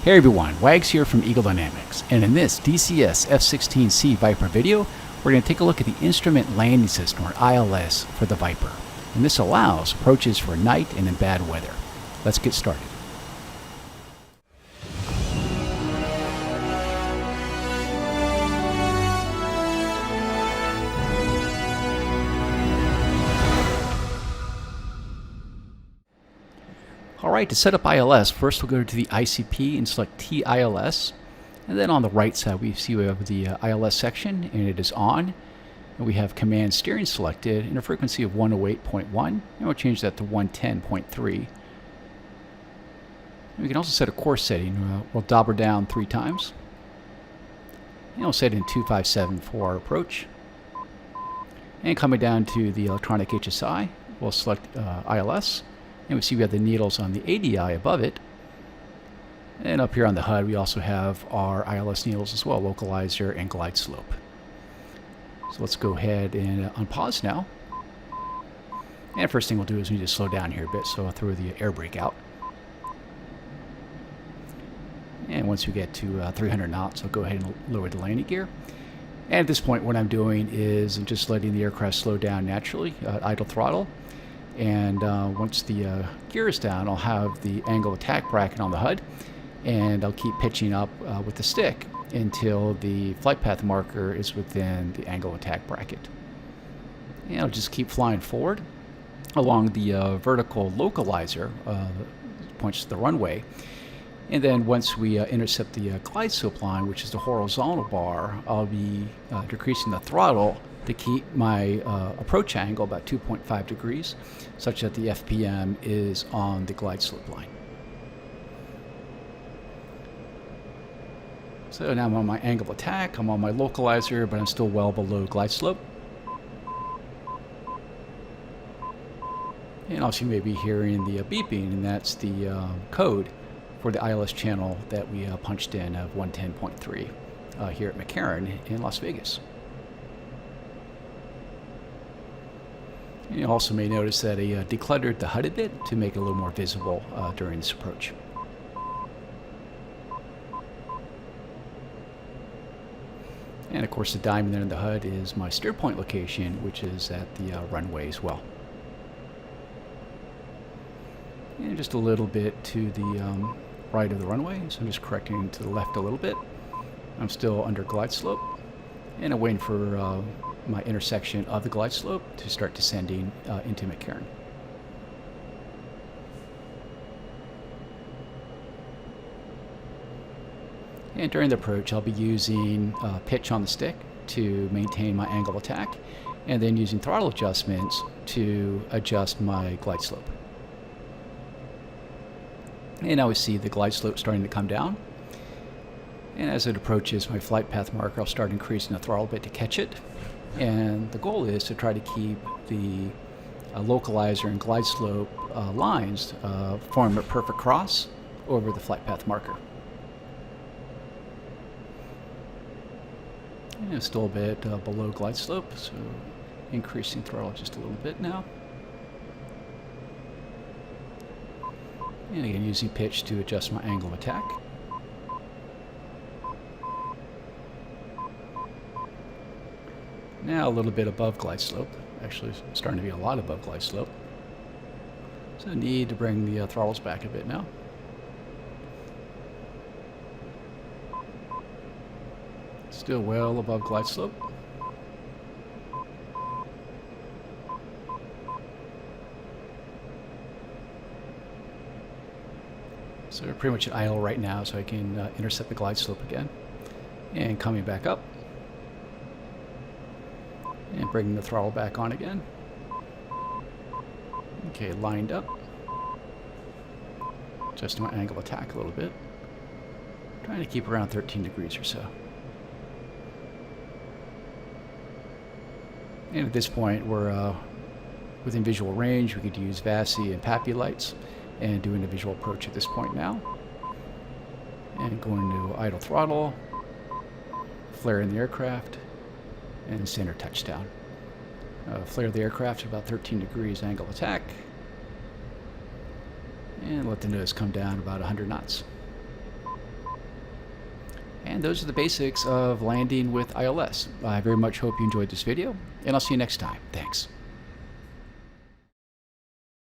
Hey everyone, Wags here from Eagle Dynamics, and in this DCS F-16C Viper video, we're going to take a look at the Instrument Landing System, or ILS, for the Viper. And this allows approaches for night and in bad weather. Let's get started. Alright, to set up ILS, first we'll go to the ICP and select TILS. And then on the right side we have the ILS section, and it is on. And we have command steering selected and a frequency of 108.1, and we'll change that to 110.3. And we can also set a course setting. We'll dobber down 3 times. And we'll set in 257 for our approach. And coming down to the electronic HSI, we'll select ILS. And we see we have the needles on the ADI above it. And up here on the HUD we also have our ILS needles as well, localizer and glide slope. So let's go ahead and unpause now. And first thing we'll do is we need to slow down here a bit, so I'll throw the air brake out. And once we get to 300 knots, I'll go ahead and lower the landing gear. And at this point what I'm doing is I'm just letting the aircraft slow down naturally, idle throttle. And once the gear is down, I'll have the angle attack bracket on the HUD, and I'll keep pitching up with the stick until the flight path marker is within the angle attack bracket. And I'll just keep flying forward along the vertical localizer, points to the runway. And then once we intercept the glide slope line, which is the horizontal bar, I'll be decreasing the throttle to keep my approach angle about 2.5 degrees, such that the FPM is on the glide slope line. So now I'm on my angle attack, I'm on my localizer, but I'm still well below glide slope. And also you may be hearing the beeping, and that's the code for the ILS channel that we punched in of 110.3 here at McCarran in Las Vegas. You also may notice that I decluttered the HUD a bit to make it a little more visible during this approach. And of course the diamond there in the HUD is my steer point location, which is at the runway as well. And just a little bit to the right of the runway, so I'm just correcting to the left a little bit. I'm still under glide slope, and I'm waiting for my intersection of the glide slope to start descending into McCarran. And during the approach I'll be using pitch on the stick to maintain my angle attack, and then using throttle adjustments to adjust my glide slope. And now we see the glide slope starting to come down. And as it approaches my flight path marker, I'll start increasing the throttle a bit to catch it. And the goal is to try to keep the localizer and glide slope lines form a perfect cross over the flight path marker. And it's still a bit below glide slope, so increasing throttle just a little bit now. And again, using pitch to adjust my angle of attack. Now a little bit above glide slope, actually starting to be a lot above glide slope. So I need to bring the throttles back a bit now. Still well above glide slope. So we're pretty much at idle right now, so I can intercept the glide slope again. And coming back up. And bringing the throttle back on again. Okay, lined up. Adjusting my angle of attack a little bit. Trying to keep around 13 degrees or so. And at this point we're within visual range. We could use VASI and PAPI lights and doing a visual approach at this point now. And going to idle throttle, flaring the aircraft, and center touchdown. Flare the aircraft at about 13 degrees angle attack, and let the nose come down about 100 knots. And those are the basics of landing with ILS. I very much hope you enjoyed this video, and I'll see you next time. Thanks.